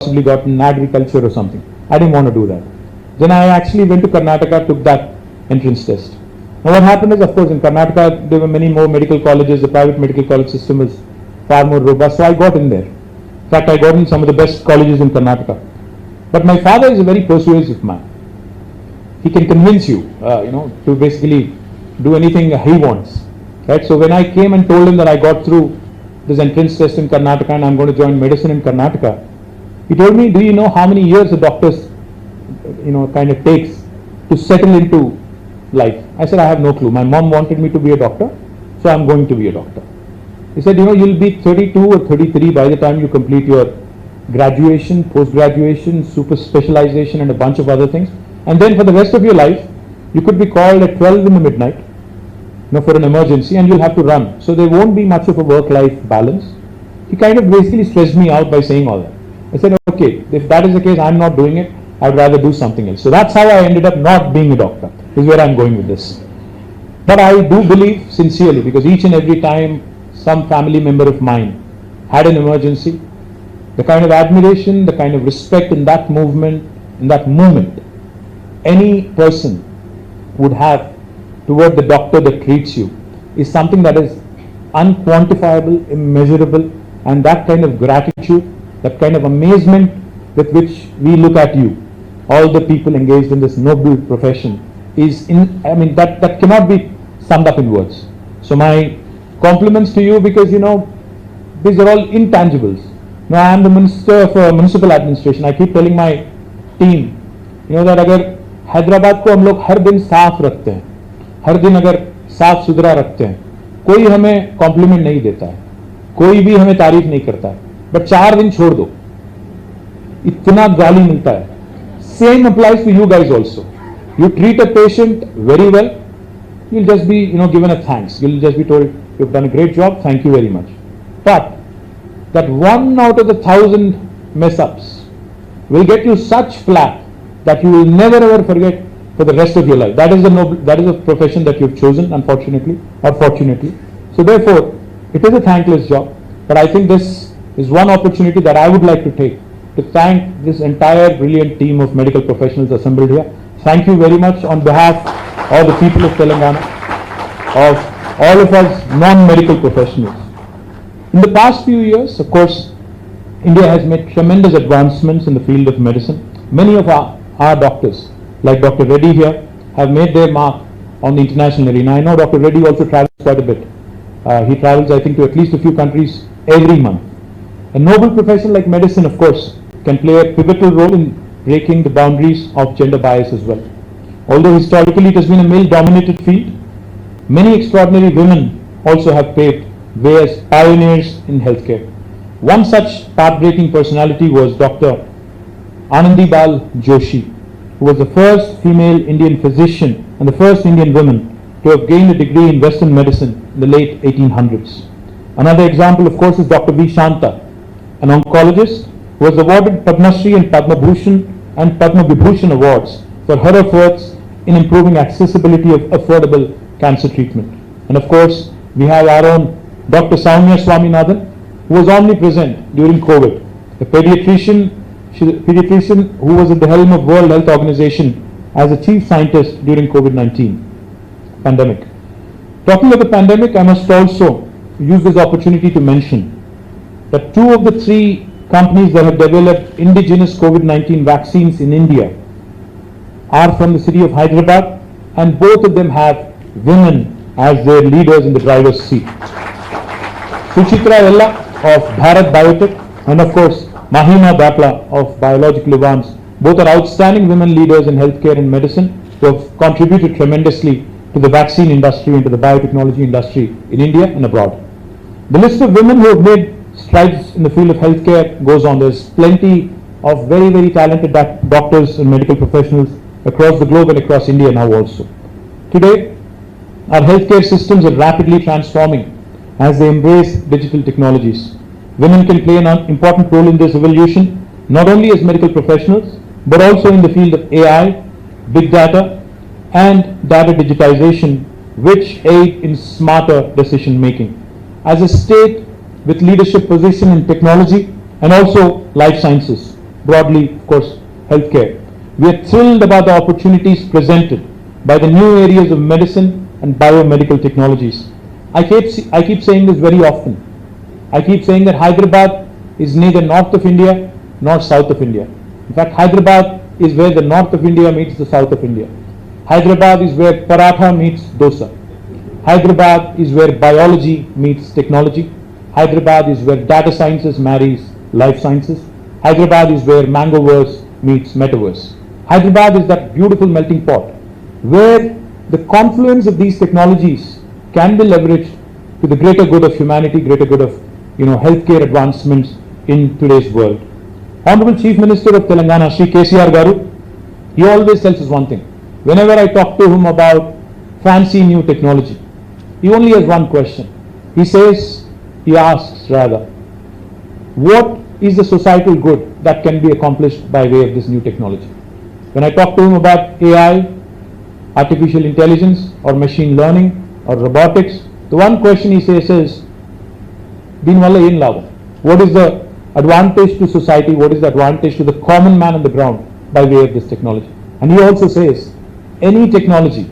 possibly got in agriculture or something. I didn't want to do that. Then I actually went to Karnataka, took that entrance test. Now what happened is, of course, in Karnataka there were many more medical colleges. The private medical college system is far more robust, so I got in there. In fact, I got in some of the best colleges in Karnataka. But my father is a very persuasive man. He can convince you, to basically do anything he wants. Right? So when I came and told him that I got through this entrance test in Karnataka and I'm going to join medicine in Karnataka, he told me, do you know how many years a doctor's, kind of takes to settle into life? I said, I have no clue. My mom wanted me to be a doctor, so I'm going to be a doctor. He said, you'll be 32 or 33 by the time you complete your graduation, post-graduation, super specialization and a bunch of other things. And then for the rest of your life, you could be called at 12 in the midnight, for an emergency, and you'll have to run. So there won't be much of a work-life balance. He kind of basically stressed me out by saying all that. I said, okay, if that is the case, I'm not doing it. I'd rather do something else. So that's how I ended up not being a doctor, is where I'm going with this. But I do believe sincerely, because each and every time some family member of mine had an emergency, the kind of admiration, the kind of respect in that movement, in that moment, any person would have toward the doctor that treats you is something that is unquantifiable, immeasurable, and that kind of gratitude, that kind of amazement with which we look at you, all the people engaged in this noble profession, that cannot be summed up in words. So my compliments to you, because these are all intangibles. Now I am the Minister for Municipal Administration. I keep telling my team, that अगर हैदराबाद को हम लोग हर दिन साफ रखते हैं, हर दिन अगर साफ सुथरा रखते हैं, कोई हमें कॉम्प्लीमेंट नहीं देता है, कोई भी हमें तारीफ नहीं करता है, बट 4 दिन छोड़ दो, इतना गाली मिलता है. Same applies to you guys also. You treat a patient very well, you'll just be given a thanks. You'll just be told, you've done a great job, thank you very much. But that 1 out of 1,000 mess ups will get you such flack that you will never ever forget for the rest of your life. That is a profession that you've chosen, unfortunately or fortunately. So therefore, it is a thankless job. But I think this is one opportunity that I would like to take to thank this entire brilliant team of medical professionals assembled here. Thank you very much on behalf of the people of Telangana, of all of us non-medical professionals. In the past few years, of course, India has made tremendous advancements in the field of medicine. Many of our doctors, like Dr. Reddy here, have made their mark on the international arena. I know Dr. Reddy also travels quite a bit. He travels, I think, to at least a few countries every month. A noble profession like medicine, of course, can play a pivotal role in breaking the boundaries of gender bias as well. Although historically it has been a male-dominated field, many extraordinary women also have paved way as pioneers in healthcare. One such path-breaking personality was Dr. Anandibal Joshi, who was the first female Indian physician and the first Indian woman to have gained a degree in Western medicine in the late 1800s. Another example, of course, is Dr. V. Shanta, an oncologist who was awarded Padma Shri and Padma Bhushan and Padma Vibhushan awards for her efforts in improving accessibility of affordable cancer treatment. And of course, we have our own Dr. Soumya Swaminathan, who was omnipresent during COVID, a pediatrician who was at the helm of World Health Organization as a chief scientist during COVID-19 pandemic. Talking of the pandemic, I must also use this opportunity to mention that 2 of the 3 companies that have developed indigenous COVID-19 vaccines in India are from the city of Hyderabad, and both of them have women as their leaders in the driver's seat. Suchitra Vella of Bharat Biotech and of course Mahima Bapla of Biological Advance, both are outstanding women leaders in healthcare and medicine who have contributed tremendously to the vaccine industry and to the biotechnology industry in India and abroad. The list of women who have made strides in the field of healthcare goes on. There's plenty of very, very talented doctors and medical professionals across the globe and across India now also. Today, our healthcare systems are rapidly transforming as they embrace digital technologies. Women can play an important role in this evolution, not only as medical professionals, but also in the field of AI, big data, and data digitization, which aid in smarter decision making. As a state with leadership position in technology and also life sciences, broadly, of course, healthcare. We are thrilled about the opportunities presented by the new areas of medicine and biomedical technologies. I keep saying this very often. I keep saying that Hyderabad is neither north of India nor south of India. In fact, Hyderabad is where the north of India meets the south of India. Hyderabad is where paratha meets dosa. Hyderabad is where biology meets technology. Hyderabad is where data sciences marries life sciences. Hyderabad is where Mangoverse meets Metaverse. Hyderabad is that beautiful melting pot where the confluence of these technologies can be leveraged to the greater good of humanity, greater good of healthcare advancements in today's world. Honorable Chief Minister of Telangana, Shri KCR Garu, he always tells us one thing. Whenever I talk to him about fancy new technology, he only has one question. He asks rather, what is the societal good that can be accomplished by way of this new technology? When I talk to him about AI, artificial intelligence or machine learning or robotics, the one question he says is, what is the advantage to society, what is the advantage to the common man on the ground by way of this technology? And he also says, any technology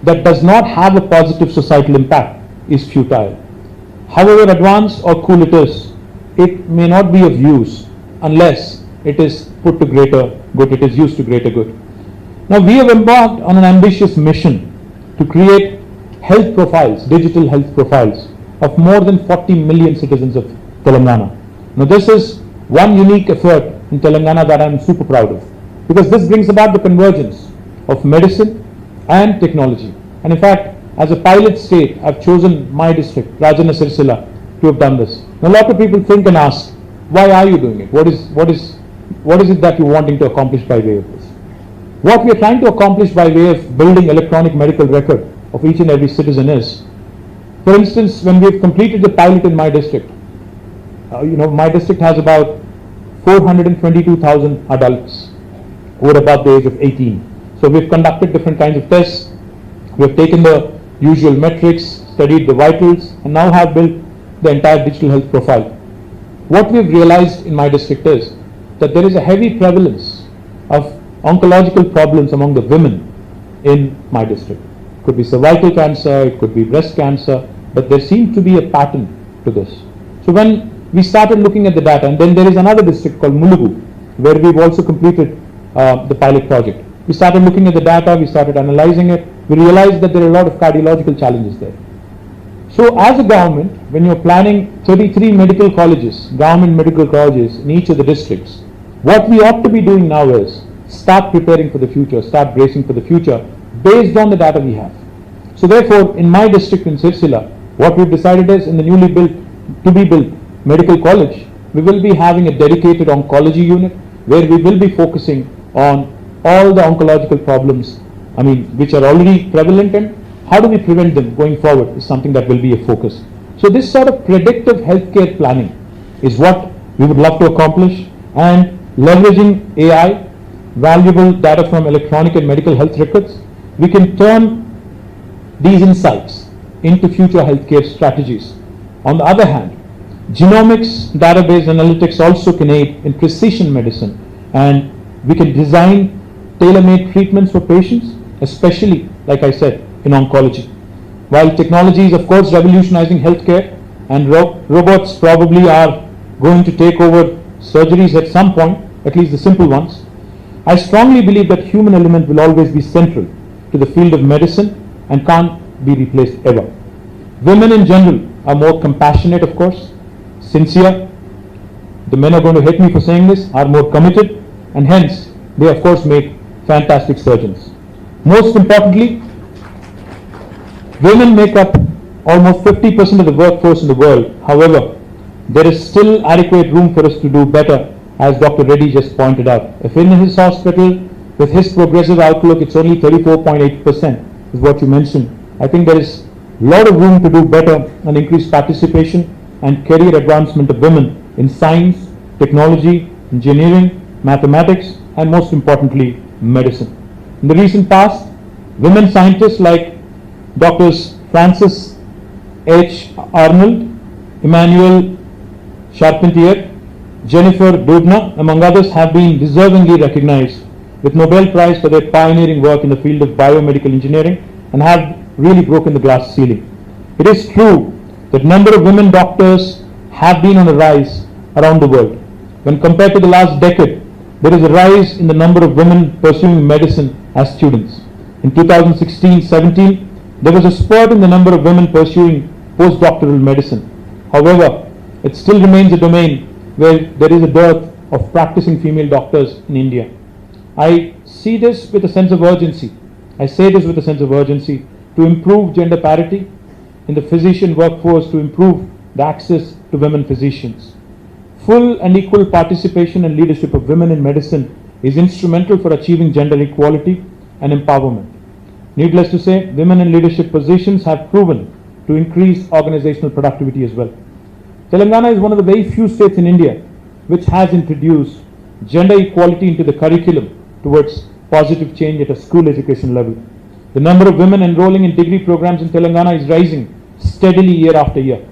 that does not have a positive societal impact is futile. However advanced or cool it is, it may not be of use unless it is put to greater good, it is used to greater good. Now we have embarked on an ambitious mission to create health profiles, digital health profiles of more than 40 million citizens of Telangana. Now this is one unique effort in Telangana that I am super proud of, because this brings about the convergence of medicine and technology. And in fact, as a pilot state, I've chosen my district, Rajanna Sirsila, to have done this. Now a lot of people think and ask, why are you doing it? What is it that you're wanting to accomplish by way of this? What we are trying to accomplish by way of building electronic medical record of each and every citizen is, for instance, when we've completed the pilot in my district, my district has about 422,000 adults who are above the age of 18. So we've conducted different kinds of tests. We have taken the usual metrics, studied the vitals, and now have built the entire digital health profile. What we've realized in my district is that there is a heavy prevalence of oncological problems among the women in my district. It could be cervical cancer, it could be breast cancer, but there seems to be a pattern to this. So when we started looking at the data, and then there is another district called Mulugu, where we've also completed the pilot project. We started looking at the data, we started analyzing it, we realized that there are a lot of cardiological challenges there. So as a government, when you're planning 33 medical colleges, government medical colleges in each of the districts, what we ought to be doing now is start preparing for the future, start bracing for the future based on the data we have. So therefore, in my district in Sirsila, what we've decided is in the newly built medical college, we will be having a dedicated oncology unit where we will be focusing on all the oncological problems, which are already prevalent, and how do we prevent them going forward is something that will be a focus. So this sort of predictive healthcare planning is what we would love to accomplish, and leveraging AI, valuable data from electronic and medical health records, we can turn these insights into future healthcare strategies. On the other hand, genomics, database analytics also can aid in precision medicine, and we can design tailor-made treatments for patients, especially, like I said, in oncology. While technology is of course revolutionizing healthcare, and robots probably are going to take over surgeries at some point, at least the simple ones, I strongly believe that human element will always be central to the field of medicine and can't be replaced ever. Women in general are more compassionate, of course, sincere. The men are going to hate me for saying this, are more committed, and hence they of course make fantastic surgeons. Most importantly, women make up almost 50% of the workforce in the world. However, there is still adequate room for us to do better, as Dr. Reddy just pointed out. If in his hospital, with his progressive outlook, it's only 34.8% is what you mentioned. I think there is a lot of room to do better and increase participation and career advancement of women in science, technology, engineering, mathematics, and most importantly, medicine. In the recent past, women scientists like Drs. Frances H. Arnold, Emmanuel Charpentier, Jennifer Doudna, among others, have been deservingly recognized with Nobel Prize for their pioneering work in the field of biomedical engineering and have really broken the glass ceiling. It is true that number of women doctors have been on a rise around the world. When compared to the last decade, there is a rise in the number of women pursuing medicine as students. In 2016-17, there was a spurt in the number of women pursuing postdoctoral medicine. However, it still remains a domain where there is a dearth of practicing female doctors in India. I see this with a sense of urgency. I say this with a sense of urgency to improve gender parity in the physician workforce, to improve the access to women physicians. Full and equal participation and leadership of women in medicine is instrumental for achieving gender equality and empowerment. Needless to say, women in leadership positions have proven to increase organizational productivity as well. Telangana is one of the very few states in India which has introduced gender equality into the curriculum towards positive change at a school education level. The number of women enrolling in degree programs in Telangana is rising steadily year after year.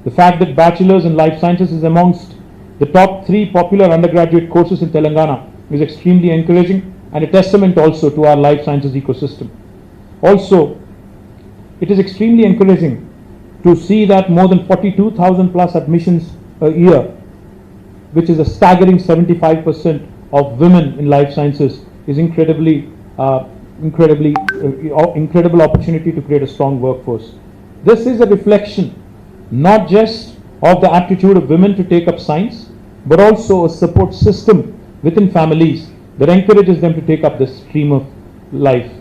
The fact that bachelor's in life sciences is amongst the top 3 popular undergraduate courses in Telangana is extremely encouraging and a testament also to our life sciences ecosystem. Also, it is extremely encouraging to see that more than 42,000 plus admissions a year, which is a staggering 75% of women in life sciences, is incredible opportunity to create a strong workforce. This is a reflection not just of the aptitude of women to take up science, but also a support system within families that encourages them to take up this stream of life.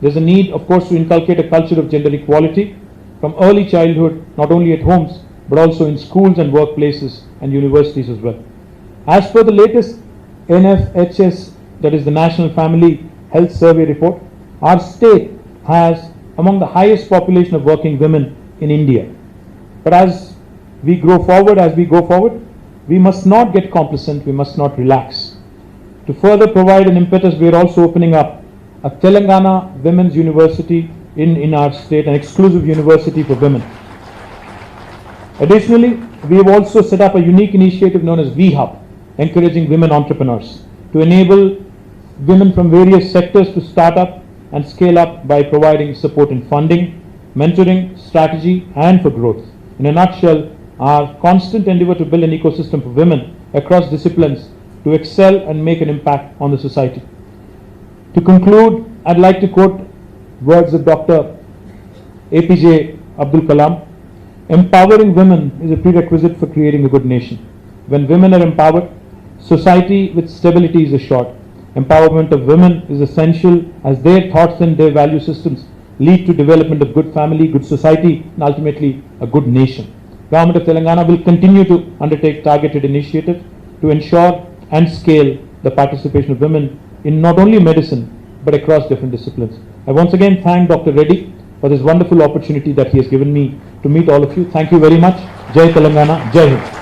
There's a need, of course, to inculcate a culture of gender equality from early childhood, not only at homes, but also in schools and workplaces and universities as well. As per the latest NFHS, that is the National Family Health Survey report, our state has among the highest population of working women in India. But as we go forward, we must not get complacent, we must not relax. To further provide an impetus, we are also opening up a Telangana Women's University in our state, an exclusive university for women. Additionally, we have also set up a unique initiative known as V-Hub, encouraging women entrepreneurs to enable women from various sectors to start up and scale up by providing support in funding, mentoring, strategy, and for growth. In a nutshell, our constant endeavor to build an ecosystem for women across disciplines to excel and make an impact on the society. To conclude, I'd like to quote words of Dr. APJ Abdul Kalam. Empowering women is a prerequisite for creating a good nation. When women are empowered, society with stability is assured. Empowerment of women is essential as their thoughts and their value systems lead to development of good family, good society, and ultimately a good nation. Government of Telangana will continue to undertake targeted initiatives to ensure and scale the participation of women in not only medicine but across different disciplines. I once again thank Dr. Reddy for this wonderful opportunity that he has given me to meet all of you. Thank you very much. Jai Telangana, Jai Hind.